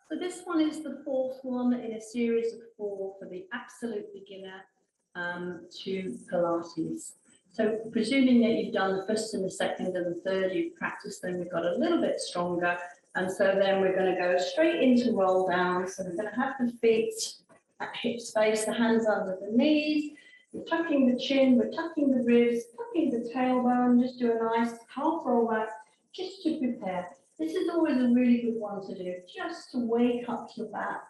So this one is the fourth one in a series of 4 for the absolute beginner to Pilates. So presuming that you've done the first and the second and the third, you've practiced them, we've got a little bit stronger. And so then we're going to go straight into roll down. So we're going to have the feet at hip space, the hands under the knees. We're tucking the chin, we're tucking the ribs, tucking the tailbone, just do a nice half roll back, just to prepare. This is always a really good one to do, just to wake up your back,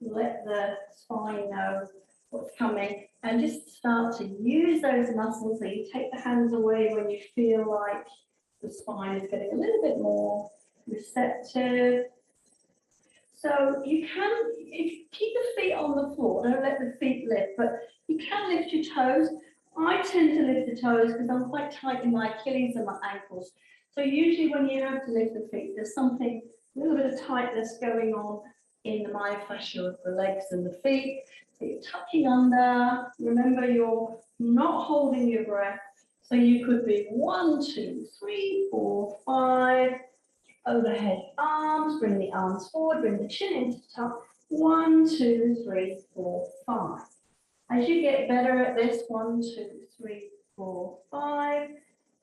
let the spine know what's coming, and just start to use those muscles. So you take the hands away when you feel like the spine is getting a little bit more receptive. So you can, if you keep the feet on the floor, don't let the feet lift, but you can lift your toes. I tend to lift the toes because I'm quite tight in my Achilles and my ankles. So usually when you have to lift the feet, there's something, a little bit of tightness going on in the myofascia of the legs and the feet. So you're tucking under. Remember, you're not holding your breath. So you could be 1, 2, 3, 4, 5. Overhead arms, bring the arms forward, bring the chin into the top. 1, 2, 3, 4, 5. As you get better at this, 1, 2, 3, 4, 5.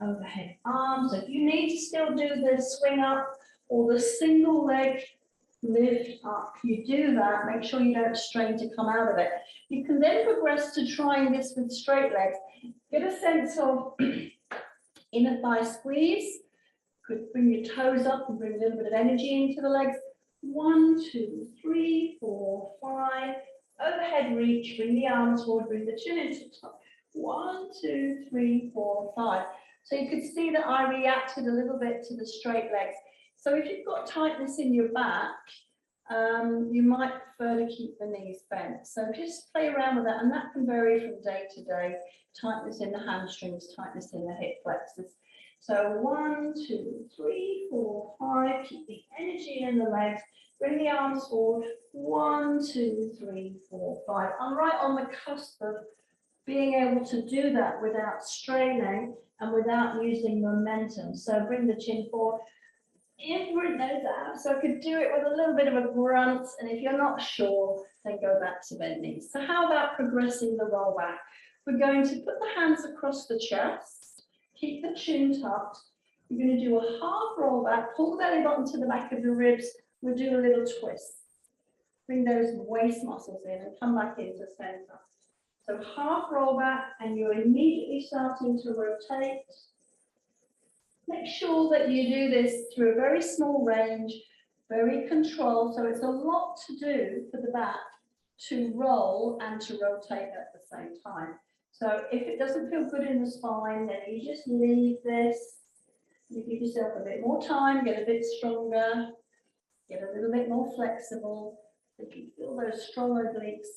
Overhead arms. So if you need to still do the swing up or the single leg lift up, you do that. Make sure you don't strain to come out of it. You can then progress to trying this with straight legs. Get a sense of inner thigh squeeze. Could bring your toes up and bring a little bit of energy into the legs. 1, 2, 3, 4, 5. Overhead reach. Bring the arms forward. Bring the chin into the top. 1, 2, 3, 4, 5. So you could see that I reacted a little bit to the straight legs. So if you've got tightness in your back, you might prefer to keep the knees bent. So just play around with that, and that can vary from day to day. Tightness in the hamstrings, tightness in the hip flexors. So 1, 2, 3, 4, 5. Keep the energy in the legs. Bring the arms forward. 1, 2, 3, 4, 5. I'm right on the cusp of being able to do that without straining and without using momentum. So bring the chin forward, in, bring those out. So I could do it with a little bit of a grunt, and if you're not sure, then go back to bent knees. So how about progressing the roll back? We're going to put the hands across the chest, keep the chin tucked. You're going to do a half roll back, pull the belly button to the back of the ribs. We'll do a little twist. Bring those waist muscles in and come back into center. So half roll back, and you're immediately starting to rotate. Make sure that you do this through a very small range, very controlled. So it's a lot to do for the back to roll and to rotate at the same time. So if it doesn't feel good in the spine, then you just leave this. You give yourself a bit more time, get a bit stronger, get a little bit more flexible. So you feel those strong obliques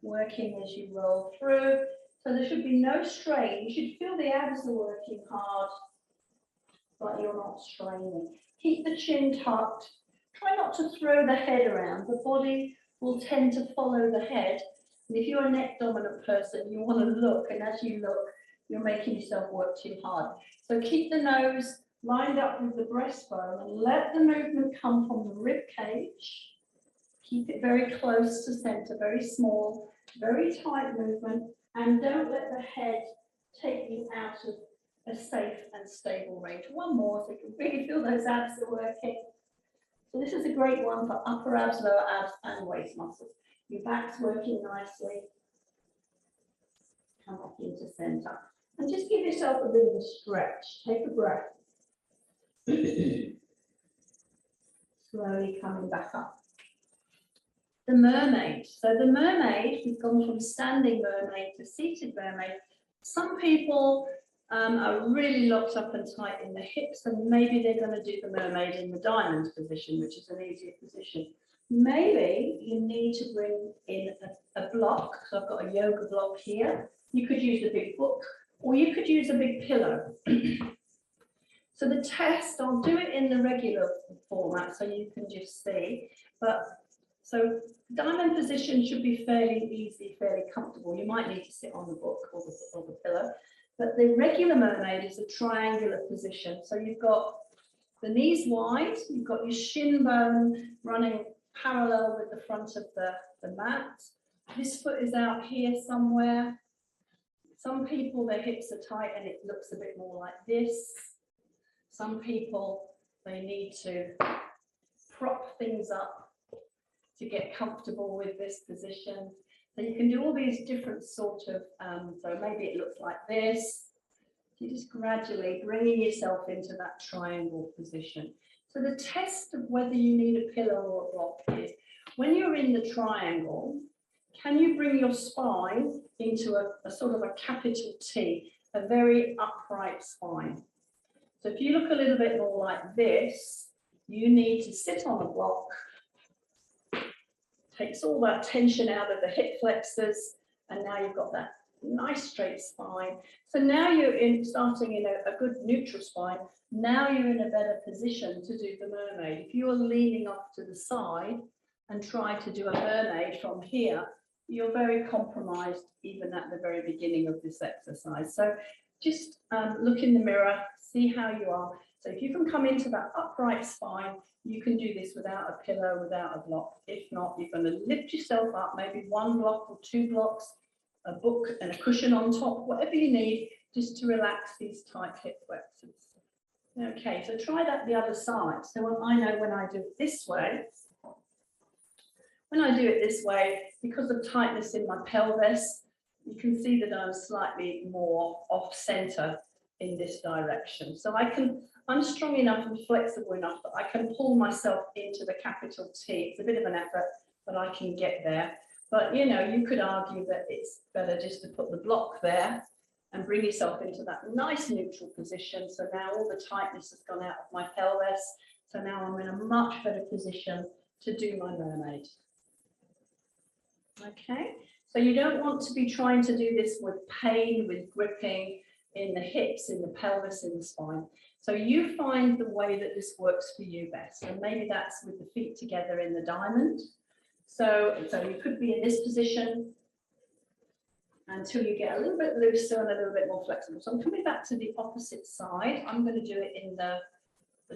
working as you roll through. So there should be no strain. You should feel the abs are working hard, but you're not straining. Keep the chin tucked. Try not to throw the head around. The body will tend to follow the head. And if you're a neck dominant person, you want to look, and as you look, you're making yourself work too hard. So keep the nose lined up with the breastbone and let the movement come from the rib cage. Keep it very close to center, very small, very tight movement, and don't let the head take you out of a safe and stable range. One more, so you can really feel those abs are working. So this is a great one for upper abs, lower abs, and waist muscles. Your back's working nicely. Come back into center. And just give yourself a bit of a stretch. Take a breath. Slowly coming back up. The mermaid. So the mermaid, we've gone from standing mermaid to seated mermaid. Some people are really locked up and tight in the hips, and maybe they're going to do the mermaid in the diamond position, which is an easier position. Maybe you need to bring in a block. So I've got a yoga block here. You could use a big book, or you could use a big pillow. So the test, I'll do it in the regular format so you can just see. But so diamond position should be fairly easy, fairly comfortable. You might need to sit on the book or the pillow. But the regular mermaid is a triangular position. So you've got the knees wide, you've got your shin bone running parallel with the front of the mat. This foot is out here somewhere. Some people, their hips are tight and it looks a bit more like this. Some people, they need to prop things up to get comfortable with this position. So you can do all these different sort of, so maybe it looks like this. So you're just gradually bringing yourself into that triangle position. So the test of whether you need a pillow or a block is, when you're in the triangle, can you bring your spine into a sort of a capital T, a very upright spine? So if you look a little bit more like this, you need to sit on a block, takes all that tension out of the hip flexors, and now you've got that nice straight spine. So now you're starting in a good neutral spine. Now you're in a better position to do the mermaid. If you're leaning off to the side and try to do a mermaid from here, you're very compromised even at the very beginning of this exercise. So just look in the mirror, see how you are. So if you can come into that upright spine, you can do this without a pillow, without a block. If not, you're going to lift yourself up, maybe one block or two blocks, a book and a cushion on top, whatever you need, just to relax these tight hip flexors. Okay, so try that the other side. So I know when I do it this way, because of tightness in my pelvis, you can see that I'm slightly more off center in this direction. So I'm strong enough and flexible enough that I can pull myself into the capital T. It's a bit of an effort, but I can get there. But you know, you could argue that it's better just to put the block there and bring yourself into that nice neutral position. So now all the tightness has gone out of my pelvis. So now I'm in a much better position to do my mermaid. Okay, so you don't want to be trying to do this with pain, with gripping in the hips, in the pelvis, in the spine. So you find the way that this works for you best. And maybe that's with the feet together in the diamond. So you could be in this position until you get a little bit looser and a little bit more flexible. So I'm coming back to the opposite side. I'm going to do it in the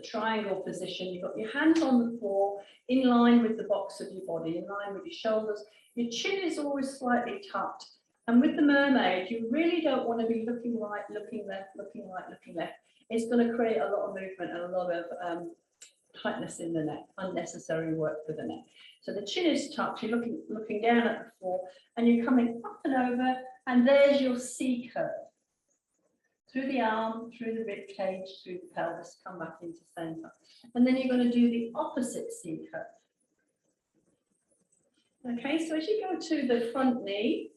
triangle position. You've got your hands on the floor, in line with the box of your body, in line with your shoulders. Your chin is always slightly tucked. And with the mermaid, you really don't want to be looking right, looking left, looking right, looking left. It's going to create a lot of movement and a lot of tightness in the neck, unnecessary work for the neck. So the chin is tucked, you're looking down at the floor, and you're coming up and over, and there's your C curve. Through the arm, through the rib cage, through the pelvis, come back into center. And then you're going to do the opposite C curve. Okay, so as you go to the front knee,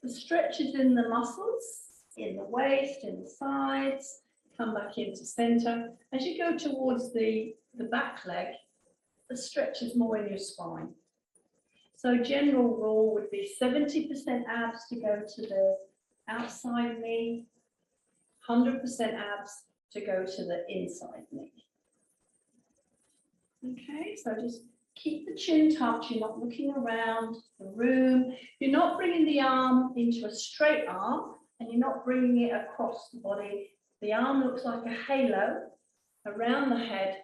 the stretches in the muscles, in the waist, in the sides, come back into center. As you go towards the back leg, the stretch is more in your spine. So general rule would be 70% abs to go to the outside knee, 100% abs to go to the inside knee. Okay, so just keep the chin tucked. You're not looking around the room. You're not bringing the arm into a straight arm, and you're not bringing it across the body. The arm looks like a halo around the head.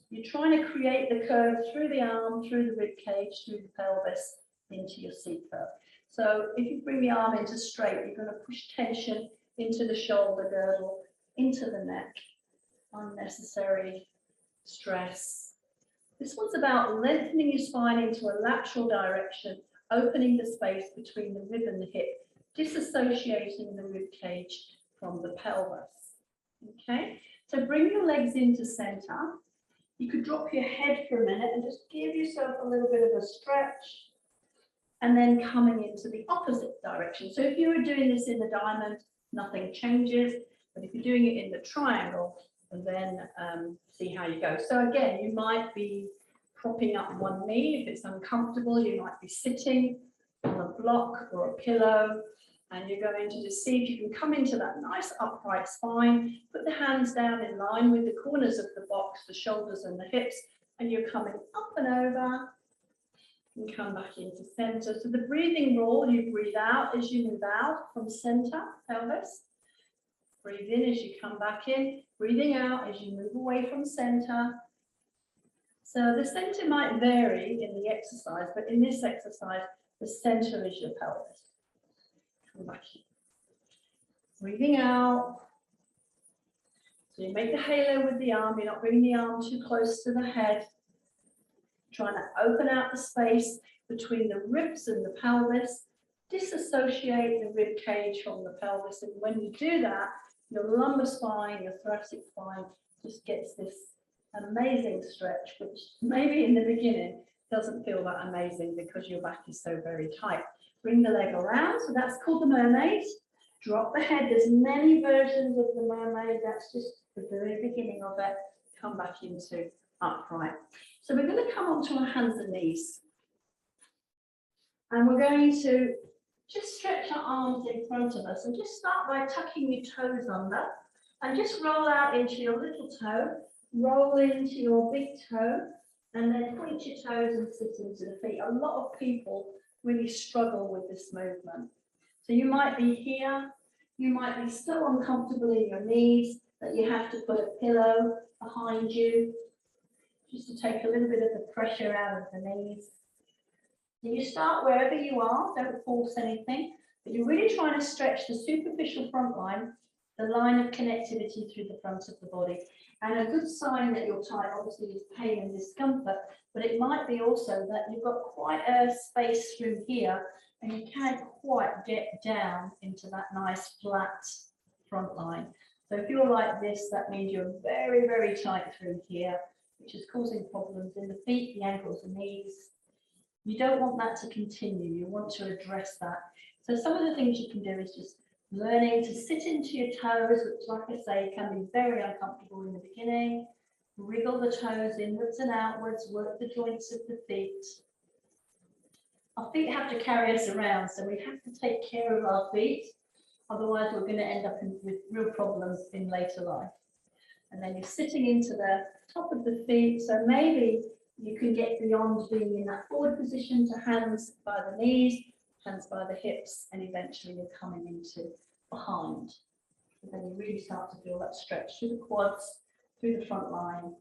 You're trying to create the curve through the arm, through the rib cage, through the pelvis, into your C curve. So if you bring the arm into straight, you're going to push tension into the shoulder girdle, into the neck, unnecessary stress. This one's about lengthening your spine into a lateral direction, opening the space between the rib and the hip, disassociating the rib cage from the pelvis. Okay, so bring your legs into center. You could drop your head for a minute and just give yourself a little bit of a stretch, and then coming into the opposite direction. So if you were doing this in the diamond, nothing changes, but if you're doing it in the triangle, then see how you go. So again, you might be propping up one knee if it's uncomfortable. You might be sitting on a block or a pillow, and you're going to just see if you can come into that nice upright spine, put the hands down in line with the corners of the box, the shoulders and the hips, and you're coming up and over and come back into center. So the breathing rule, you breathe out as you move out from center, pelvis. Breathe in as you come back in, breathing out as you move away from center. So the center might vary in the exercise, but in this exercise, the center is your pelvis. Come back here. Breathing out. So you make the halo with the arm, you're not bringing the arm too close to the head. Trying to open out the space between the ribs and the pelvis. Disassociate the rib cage from the pelvis, and when you do that, your lumbar spine, your thoracic spine just gets this amazing stretch, which maybe in the beginning doesn't feel that amazing because your back is so very tight. Bring the leg around, so that's called the mermaid. Drop the head. There's many versions of the mermaid. That's just the very beginning of it. Come back into upright. So we're going to come onto our hands and knees. And we're going to just stretch our arms in front of us and just start by tucking your toes under and just roll out into your little toe, roll into your big toe, and then point your toes and sit into the feet. A lot of people really struggle with this movement. So you might be here, you might be so uncomfortable in your knees that you have to put a pillow behind you just to take a little bit of the pressure out of the knees. So you start wherever you are, don't force anything, but you're really trying to stretch the superficial front line, the line of connectivity through the front of the body. And a good sign that you're tight, obviously, is pain and discomfort, but it might be also that you've got quite a space through here and you can't quite get down into that nice flat front line. So if you're like this, that means you're very, very tight through here, which is causing problems in the feet, the ankles, and knees. You don't want that to continue. You want to address that. So some of the things you can do is just learning to sit into your toes, which, like I say, can be very uncomfortable in the beginning. Wriggle the toes inwards and outwards, work the joints of the feet. Our feet have to carry us around, so we have to take care of our feet. Otherwise, we're going to end up with real problems in later life. And then you're sitting into the top of the feet. So maybe you can get beyond being in that forward position to hands by the knees, hands by the hips, and eventually you're coming into behind. And then you really start to feel that stretch through the quads, through the front line.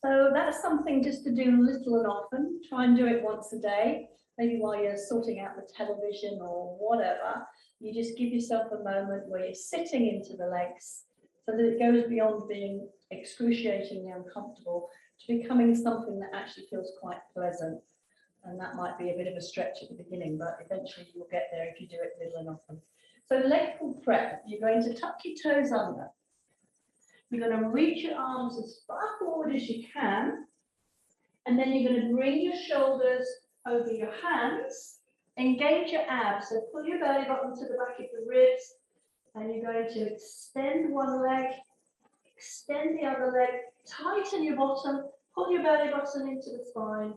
So that's something just to do little and often. Try and do it once a day, maybe while you're sorting out the television or whatever. You just give yourself a moment where you're sitting into the legs so that it goes beyond being excruciatingly uncomfortable to becoming something that actually feels quite pleasant. And that might be a bit of a stretch at the beginning, but eventually you'll get there if you do it little and often. So leg pull prep, you're going to tuck your toes under. You're going to reach your arms as far forward as you can. And then you're going to bring your shoulders over your hands. Engage your abs. So pull your belly button to the back of the ribs. And you're going to extend one leg, extend the other leg, tighten your bottom, pull your belly button into the spine.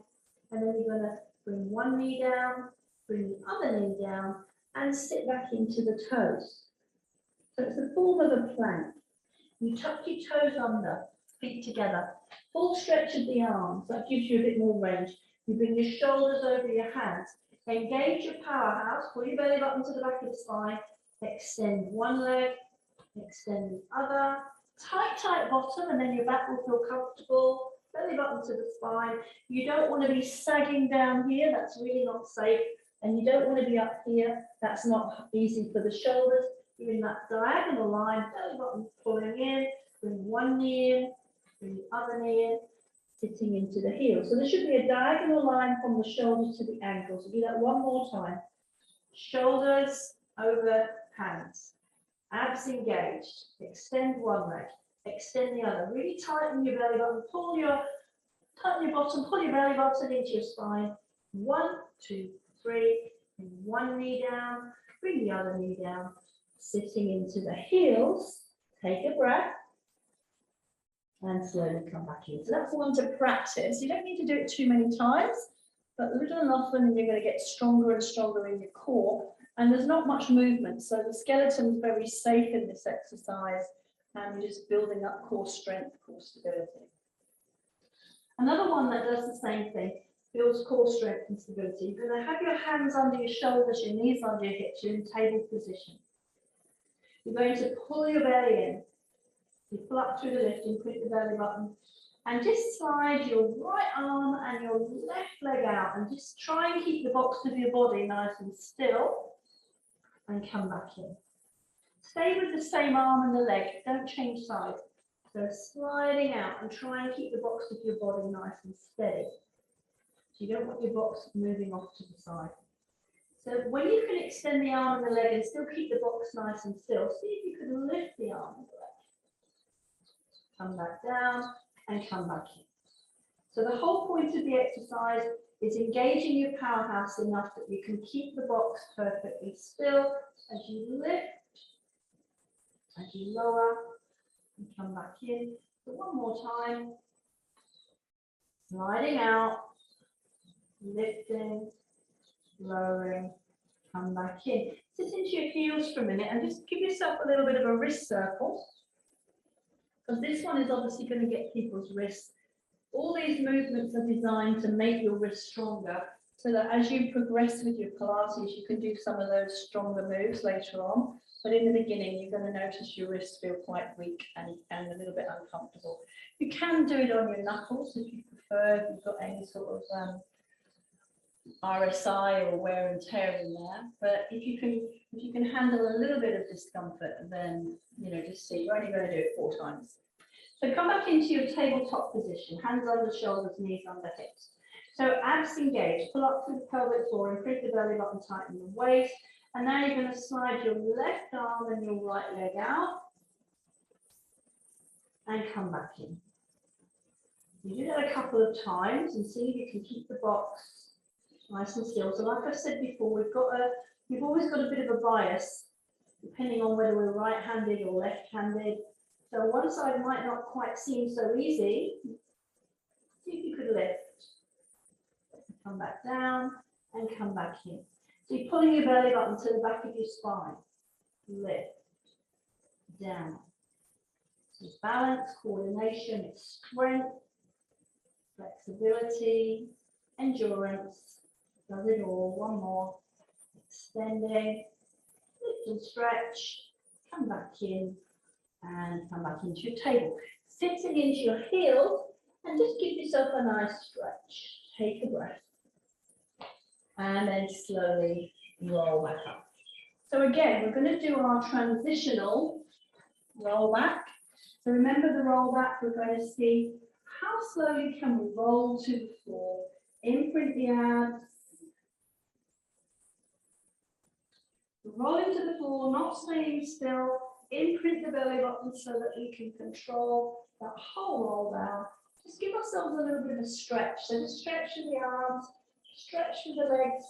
And then you're going to bring one knee down, bring the other knee down, and sit back into the toes. So it's the form of a plank. You tuck your toes under, feet together. Full stretch of the arms, that gives you a bit more range. You bring your shoulders over your hands. Engage your powerhouse, pull your belly button to the back of the spine. Extend one leg, extend the other. Tight, tight bottom, and then your back will feel comfortable. Belly button to the spine. You don't want to be sagging down here, that's really not safe. And you don't want to be up here, that's not easy for the shoulders. You're in that diagonal line, belly button pulling in, bring one knee in, bring the other knee in, sitting into the heel. So there should be a diagonal line from the shoulders to the ankles. So do that one more time. Shoulders over hands. Abs engaged. Extend one leg. Extend the other. Really tighten your belly button. Tighten your bottom. Pull your belly button into your spine. 1, 2, 3. Bring one knee down. Bring the other knee down. Sitting into the heels. Take a breath. And slowly come back in. So that's one to practice. You don't need to do it too many times, but little and often you're going to get stronger and stronger in your core. And there's not much movement, so the skeleton's very safe in this exercise, and you're just building up core strength, core stability. Another one that does the same thing, builds core strength and stability. You're going to have your hands under your shoulders, your knees under your hips, you're in table position. You're going to pull your belly in. You pull up through the lift and put the belly button, And just slide your right arm and your left leg out and just try and keep the box of your body nice and still and come back in. Stay with the same arm and the leg, don't change sides. So sliding out and try and keep the box of your body nice and steady. So you don't want your box moving off to the side. So when you can extend the arm and the leg and still keep the box nice and still, see if you can lift the arm and the leg. Come back down and come back in. So the whole point of the exercise is engaging your powerhouse enough that you can keep the box perfectly still as you lift, as you lower, and come back in. So one more time. Sliding out, lifting, lowering, come back in. Sit into your heels for a minute and just give yourself a little bit of a wrist circle, because this one is obviously going to get people's wrists. All these movements are designed to make your wrist stronger, so that as you progress with your Pilates, you can do some of those stronger moves later on. But in the beginning, you're going to notice your wrists feel quite weak and a little bit uncomfortable. You can do it on your knuckles if you prefer, if you've got any sort of RSI or wear and tear in there. But if you can handle a little bit of discomfort, then just see. You're only going to do it 4 times. So come back into your tabletop position, hands under shoulders, knees under hips. So abs engaged, pull up through the pelvic floor, imprint the belly button, tighten the waist. And now you're going to slide your left arm and your right leg out and come back in. You do that a couple of times and see if you can keep the box nice and still. So like I said before, we've always got a bit of a bias depending on whether we're right-handed or left-handed. So one side might not quite seem so easy. See if you could lift. Come back down and come back in. So you're pulling your belly button to the back of your spine. Lift. Down. So it's balance, coordination, it's strength, flexibility, endurance. Does it all. One more. Extending. Lift and stretch. Come back in. And come back into your table. Sitting into your heels and just give yourself a nice stretch. Take a breath. And then slowly roll back up. So again, we're going to do our transitional roll back. So remember the roll back, we're going to see how slowly can we roll to the floor, imprint the abs, roll into the floor, not staying still, imprint the belly button so that we can control that whole roll down. Just give ourselves a little bit of a stretch. So just stretch with the arms, stretch with the legs.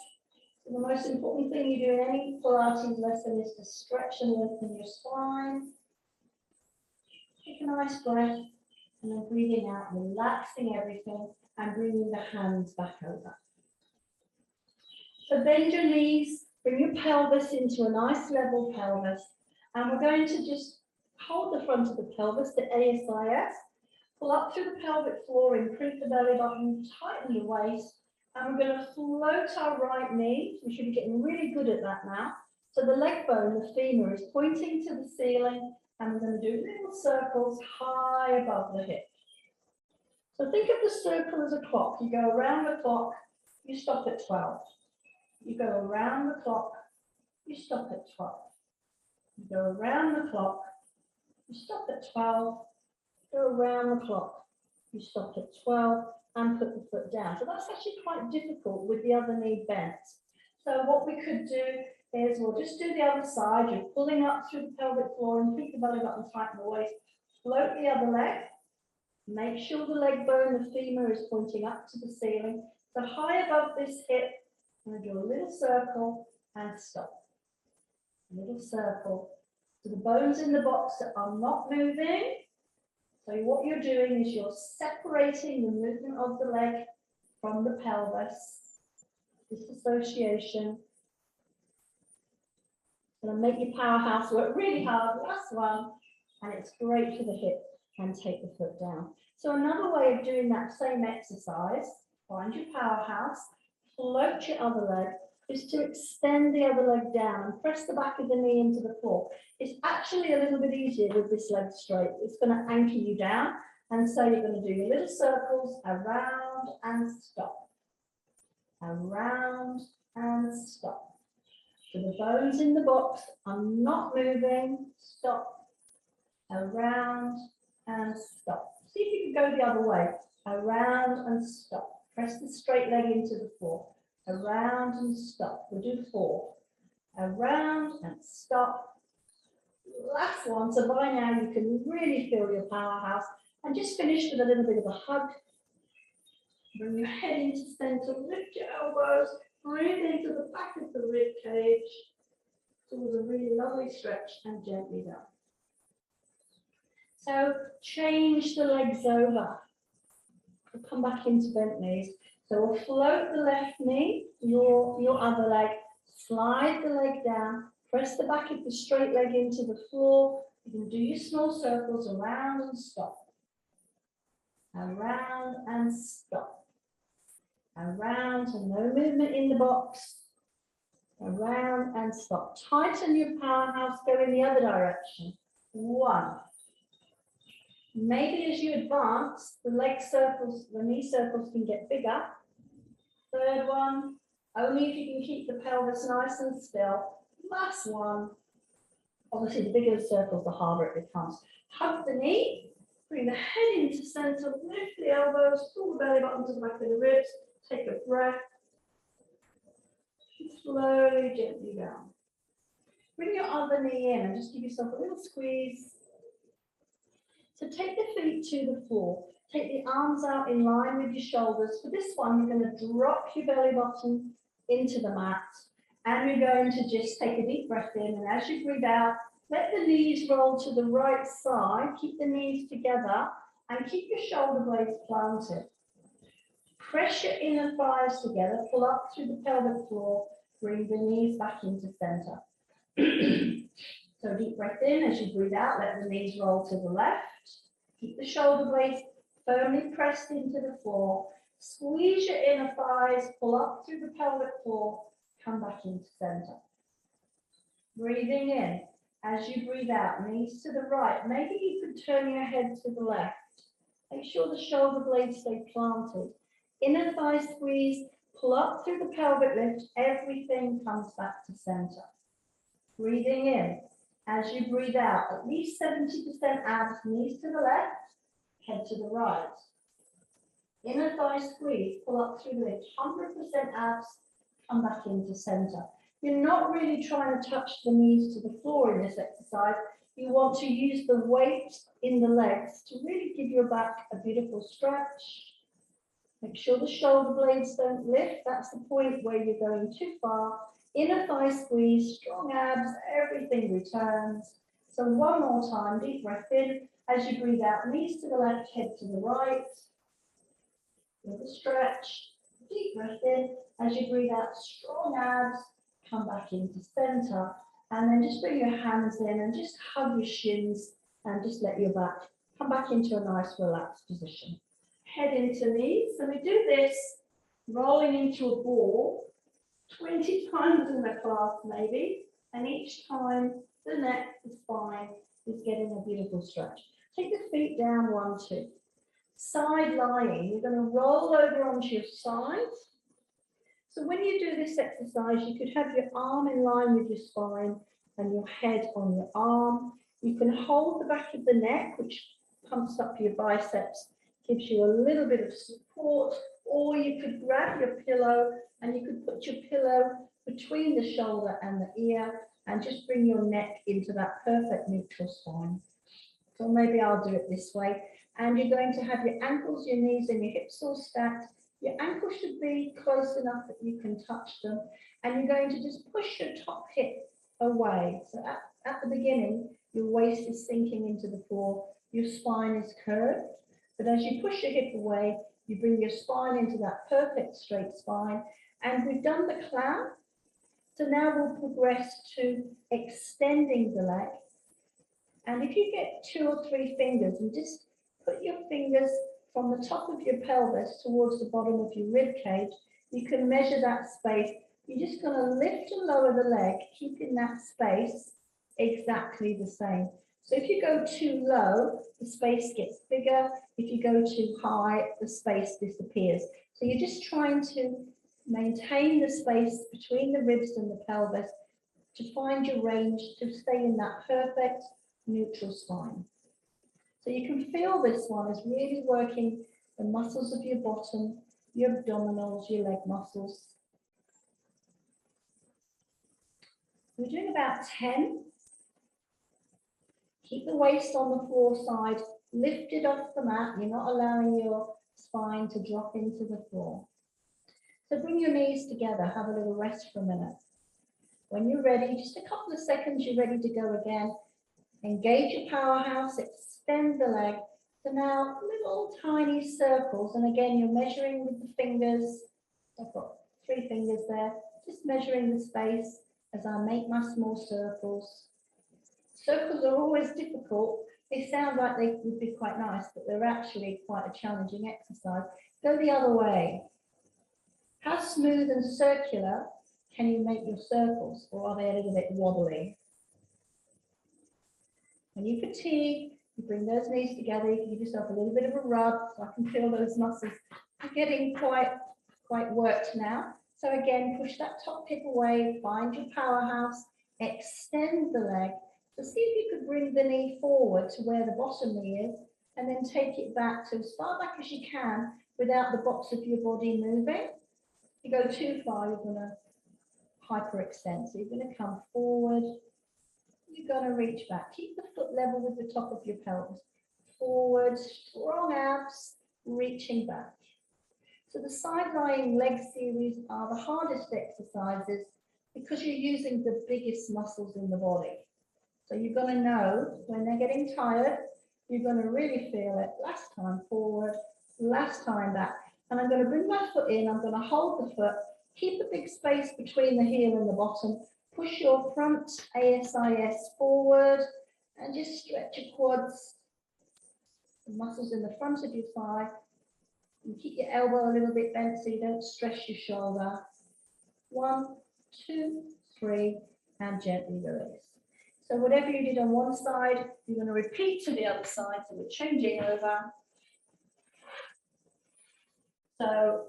So the most important thing you do in any Pilates lesson is to stretch and lengthen your spine. Take a nice breath and then breathing out, relaxing everything and bringing the hands back over. So bend your knees, bring your pelvis into a nice level pelvis. And we're going to just hold the front of the pelvis, the ASIS, pull up through the pelvic floor, imprint the belly button, tighten the waist, and we're going to float our right knee. We should be getting really good at that now. So the leg bone, the femur, is pointing to the ceiling, and we're going to do little circles high above the hip. So think of the circle as a clock. You go around the clock, you stop at 12. You go around the clock, you stop at 12. You go around the clock, you stop at 12, go around the clock, you stop at 12, and put the foot down. So that's actually quite difficult with the other knee bent. So what we could do is we'll just do the other side. You're pulling up through the pelvic floor and keep the belly button tight in the waist. Float the other leg. Make sure the leg bone, the femur, is pointing up to the ceiling. So high above this hip, and do a little circle and stop. A little circle. So the bones in the box are not moving. So what you're doing is you're separating the movement of the leg from the pelvis. Disassociation. Gonna make your powerhouse work really hard. Last one. And it's great for the hip. And take the foot down. So another way of doing that same exercise, find your powerhouse, float your other leg, is to extend the other leg down and press the back of the knee into the floor. It's actually a little bit easier with this leg straight. It's going to anchor you down. And so you're going to do your little circles around and stop. Around and stop. So the bones in the box are not moving. Stop. Around and stop. See if you can go the other way. Around and stop. Press the straight leg into the floor. Around and stop. We'll do 4. Around and stop. Last one. So by now you can really feel your powerhouse. And just finish with a little bit of a hug. Bring your head into center. Lift your elbows. Breathe into the back of the rib cage. Towards a really lovely stretch and gently down. So change the legs over. We'll come back into bent knees. So we'll float the left knee, your other leg, slide the leg down, press the back of the straight leg into the floor. You can do your small circles around and stop. Around and stop. Around and no movement in the box. Around and stop. Tighten your powerhouse, go in the other direction. 1. Maybe as you advance, the leg circles, the knee circles can get bigger. 3rd one, only if you can keep the pelvis nice and still. Last one. Obviously, the bigger the circles, the harder it becomes. Hug the knee, bring the head into center, lift the elbows, pull the belly button to the back of the ribs, take a breath. Slowly, gently down. Bring your other knee in and just give yourself a little squeeze. So take the feet to the floor. Take the arms out in line with your shoulders. For this one, you're going to drop your belly button into the mat. And you're going to just take a deep breath in. And as you breathe out, let the knees roll to the right side. Keep the knees together and keep your shoulder blades planted. Press your inner thighs together. Pull up through the pelvic floor. Bring the knees back into center. So deep breath in. As you breathe out, let the knees roll to the left. Keep the shoulder blades firmly pressed into the floor. Squeeze your inner thighs. Pull up through the pelvic floor. Come back into center. Breathing in. As you breathe out, knees to the right. Maybe you could turn your head to the left. Make sure the shoulder blades stay planted. Inner thigh squeeze. Pull up through the pelvic lift. Everything comes back to center. Breathing in. As you breathe out, at least 70% abs, knees to the left, head to the right. Inner thigh squeeze, pull up through the lift, 100% abs, come back into center. You're not really trying to touch the knees to the floor in this exercise. You want to use the weight in the legs to really give your back a beautiful stretch. Make sure the shoulder blades don't lift. That's the point where you're going too far. Inner thigh squeeze, strong abs, everything returns. So one more time, deep breath in. As you breathe out, knees to the left, head to the right. With a stretch, deep breath in. As you breathe out, strong abs, come back into center. And then just bring your hands in and just hug your shins and just let your back come back into a nice relaxed position. Head into knees. So we do this rolling into a ball 20 times in the class maybe, and each time the neck, the spine is getting a beautiful stretch. Take the feet down, 1, 2. Side lying, you're going to roll over onto your side. So when you do this exercise, you could have your arm in line with your spine and your head on your arm. You can hold the back of the neck, which pumps up your biceps, gives you a little bit of support, or you could grab your pillow and you could put your pillow between the shoulder and the ear and just bring your neck into that perfect neutral spine. So maybe I'll do it this way. And you're going to have your ankles, your knees and your hips all stacked. Your ankles should be close enough that you can touch them. And you're going to just push your top hip away. So at the beginning, your waist is sinking into the floor. Your spine is curved. But as you push your hip away, you bring your spine into that perfect straight spine. And we've done the clown. So now we'll progress to extending the leg. And if you get 2 or 3 fingers and just put your fingers from the top of your pelvis towards the bottom of your rib cage, you can measure that space. You're just going to lift and lower the leg, keeping that space exactly the same. So if you go too low, the space gets bigger. If you go too high, the space disappears. So you're just trying to maintain the space between the ribs and the pelvis to find your range to stay in that perfect neutral spine. So you can feel this one is really working the muscles of your bottom, your abdominals, your leg muscles. We're doing about 10. Keep the waist on the floor side, lifted off the mat. You're not allowing your spine to drop into the floor. So bring your knees together, have a little rest for a minute. When you're ready, just a couple of seconds, you're ready to go again. Engage your powerhouse, extend the leg. So now little tiny circles, and again, you're measuring with the fingers. I've got 3 fingers there, just measuring the space as I make my small circles. Circles are always difficult. They sound like they would be quite nice, but they're actually quite a challenging exercise. Go the other way. How smooth and circular can you make your circles, or are they a little bit wobbly? When you fatigue, you bring those knees together, you can give yourself a little bit of a rub, so I can feel those muscles are getting quite worked now. So again, push that top hip away, find your powerhouse, extend the leg. So see if you could bring the knee forward to where the bottom knee is, and then take it back to as far back as you can without the box of your body moving. If you go too far, you're going to hyperextend. So you're going to come forward. You're going to reach back. Keep the foot level with the top of your pelvis. Forward, strong abs, reaching back. So the side-lying leg series are the hardest exercises because you're using the biggest muscles in the body. So you're going to know when they're getting tired, you're going to really feel it. Last time forward, last time back. And I'm going to bring my foot in. I'm going to hold the foot. Keep a big space between the heel and the bottom. Push your front ASIS forward and just stretch your quads, the muscles in the front of your thigh. And keep your elbow a little bit bent so you don't stress your shoulder. 1, 2, 3, and gently release. So whatever you did on one side, you're going to repeat to the other side. So we're changing over. So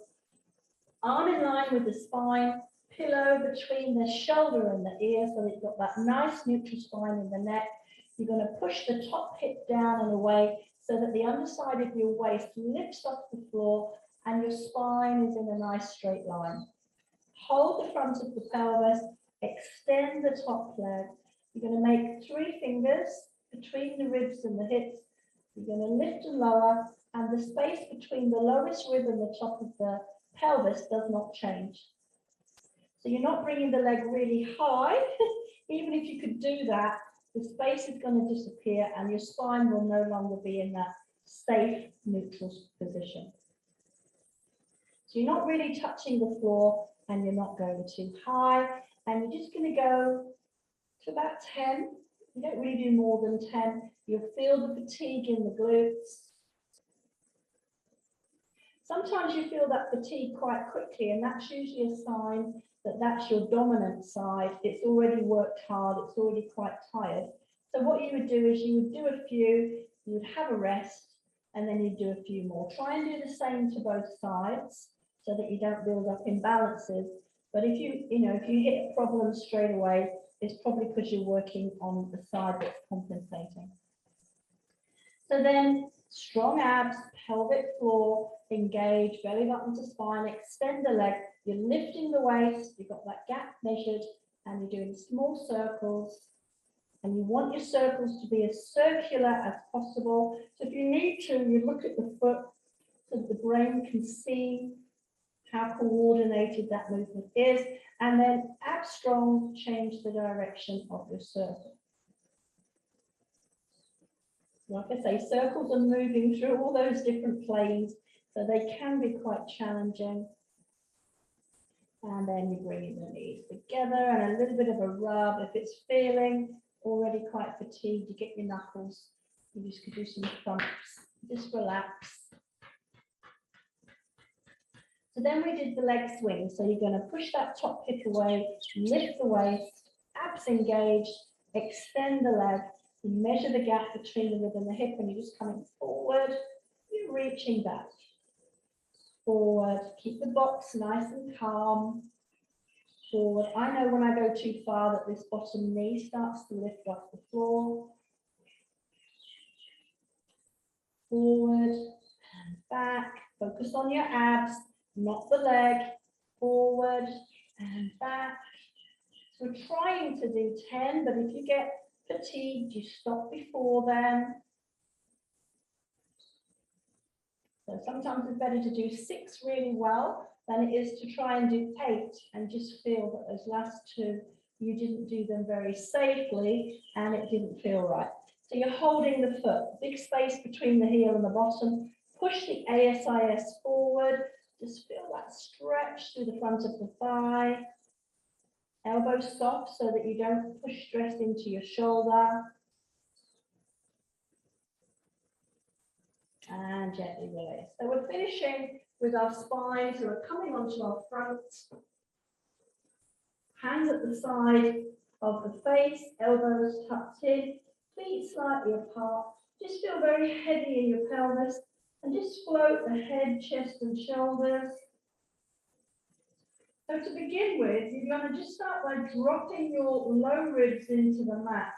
arm in line with the spine, pillow between the shoulder and the ear so that you've got that nice neutral spine in the neck. You're going to push the top hip down and away so that the underside of your waist lifts off the floor and your spine is in a nice straight line. Hold the front of the pelvis, extend the top leg. You're going to make 3 fingers between the ribs and the hips. You're going to lift and lower, and the space between the lowest rib and the top of the pelvis does not change. So you're not bringing the leg really high. Even if you could do that, the space is going to disappear and your spine will no longer be in that safe neutral position. So you're not really touching the floor and you're not going too high, and you're just going to go to about 10. You don't really do more than 10. You'll feel the fatigue in the glutes. Sometimes you feel that fatigue quite quickly, and that's usually a sign that that's your dominant side. It's already worked hard, it's already quite tired. So what you would do is you would do a few, you would have a rest, and then you'd do a few more. Try and do the same to both sides so that you don't build up imbalances. But if if you hit a problem straight away, it's probably because you're working on the side that's compensating. So then strong abs, pelvic floor, engage, belly button to spine, extend the leg. You're lifting the waist, you've got that gap measured, and you're doing small circles. And you want your circles to be as circular as possible. So if you need to, you look at the foot so the brain can see how coordinated that movement is. And then abs strong, change the direction of your circle. Like I say, circles are moving through all those different planes, so they can be quite challenging. And then you bring the knees together and a little bit of a rub. If it's feeling already quite fatigued, you get your knuckles. You just could do some thumps, just relax. So then we did the leg swing. So you're going to push that top hip away, lift the waist, abs engaged, extend the leg. You measure the gap between the rib and the hip, and you're just coming forward, you're reaching back. Forward, keep the box nice and calm. Forward. I know when I go too far that this bottom knee starts to lift off the floor. Forward and back. Focus on your abs, not the leg. Forward and back. So we're trying to do 10, but if you get fatigued, you stop before then. So sometimes it's better to do 6 really well than it is to try and do 8 and just feel that those last 2, you didn't do them very safely and it didn't feel right. So you're holding the foot, big space between the heel and the bottom. Push the ASIS forward. Just feel that stretch through the front of the thigh. Elbow soft so that you don't push stress into your shoulder. And gently release. So we're finishing with our spine, so we're coming onto our front. Hands at the side of the face, elbows tucked in, feet slightly apart. Just feel very heavy in your pelvis and just float the head, chest and shoulders. So to begin with, you're going to just start by dropping your low ribs into the mat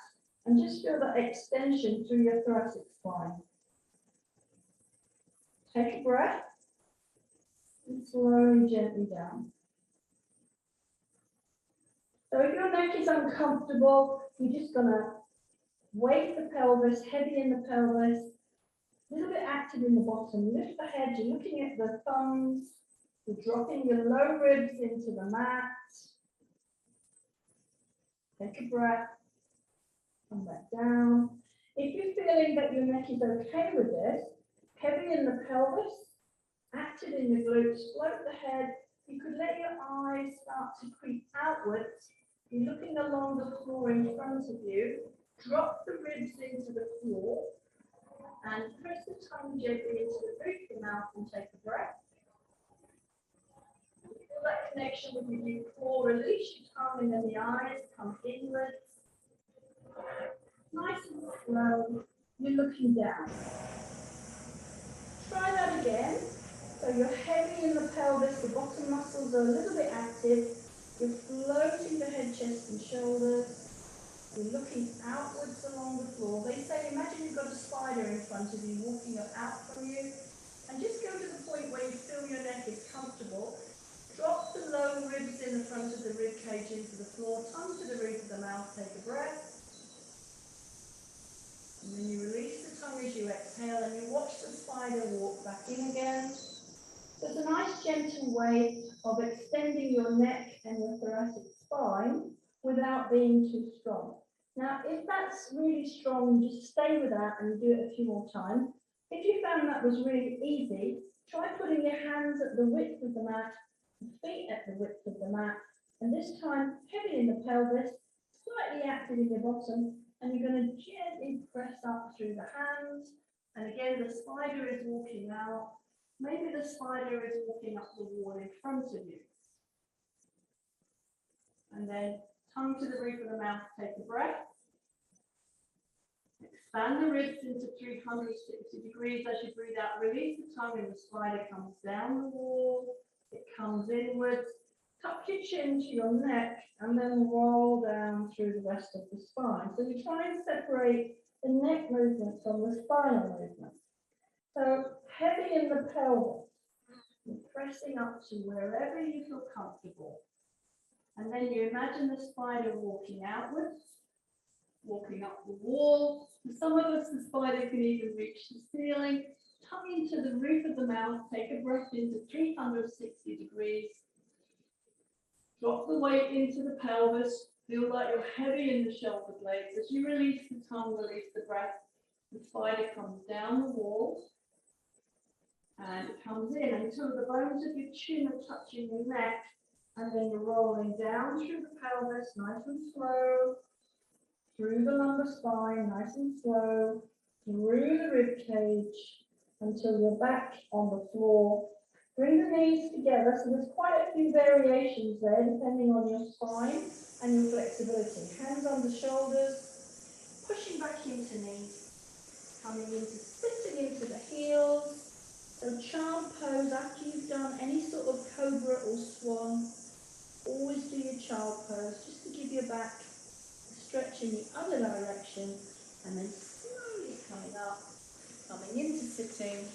and just feel that extension through your thoracic spine. Take a breath and slowly, gently down. So if your neck is uncomfortable, you're just going to weight the pelvis, heavy in the pelvis, a little bit active in the bottom. Lift the head, you're looking at the thumbs, you're dropping your low ribs into the mat. Take a breath, come back down. If you're feeling that your neck is okay with this, heavy in the pelvis, active in the glutes, float the head. You could let your eyes start to creep outwards. You're looking along the floor in front of you. Drop the ribs into the floor and press the tongue gently into the roof of the mouth and take a breath. Feel that connection with your new core. Release your tongue and then the eyes come inwards. Nice and slow. You're looking down. Try that again. So you're heavy in the pelvis, the bottom muscles are a little bit active. You're floating the head, chest and shoulders. You're looking outwards along the floor. They say, imagine you've got a spider in front of you walking out from you. And just go to the point where you feel your neck is comfortable. Drop the low ribs in the front of the rib cage into the floor. Tongue to the roof of the mouth. Take a breath. And then you release the tongue as you exhale and you watch the spider walk back in again. So it's a nice gentle way of extending your neck and your thoracic spine without being too strong. Now, if that's really strong, you just stay with that and do it a few more times. If you found that was really easy, try putting your hands at the width of the mat, feet at the width of the mat, and this time heavy in the pelvis, slightly active in your bottom, and you're going to gently press up through the hands. And again, the spider is walking out. Maybe the spider is walking up the wall in front of you. And then tongue to the roof of the mouth, take a breath. Expand the ribs into 360 degrees as you breathe out. Release the tongue and the spider comes down the wall. It comes inwards. Tuck your chin to your neck and then roll down through the rest of the spine. So you try and separate the neck movement from the spinal movement. So heavy in the pelvis, you're pressing up to wherever you feel comfortable. And then you imagine the spider walking outwards, walking up the wall. For some of us, the spider can even reach the ceiling. Tongue into the roof of the mouth, take a breath into 360 degrees. Drop the weight into the pelvis. Feel like you're heavy in the shoulder blades. As you release the tongue, release the breath, the spider comes down the wall. And it comes in until the bones of your chin are touching your neck. And then you're rolling down through the pelvis, nice and slow. Through the lumbar spine, nice and slow. Through the rib cage until you're back on the floor. Bring the knees together. So there's quite a few variations there depending on your spine and your flexibility. Hands on the shoulders. pushing back into knees, coming into splitting into the heels. So child pose after you've done any sort of cobra or swan. Always do your child pose just to give your back a stretch in the other direction, and then slowly coming up, coming into sitting,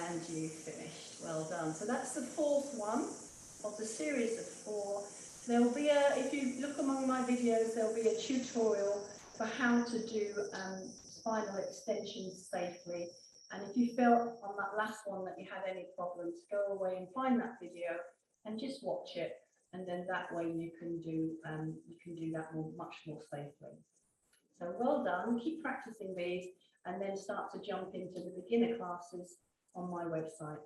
and you finished. Well done. So that's the fourth one of the series of 4. There will be if you look among my videos, there will be a tutorial for how to do spinal extensions safely. And if you felt on that last one that you had any problems, go away and find that video and just watch it. And then that way you can do that much more safely. So well done. Keep practicing these, and then start to jump into the beginner classes on my website.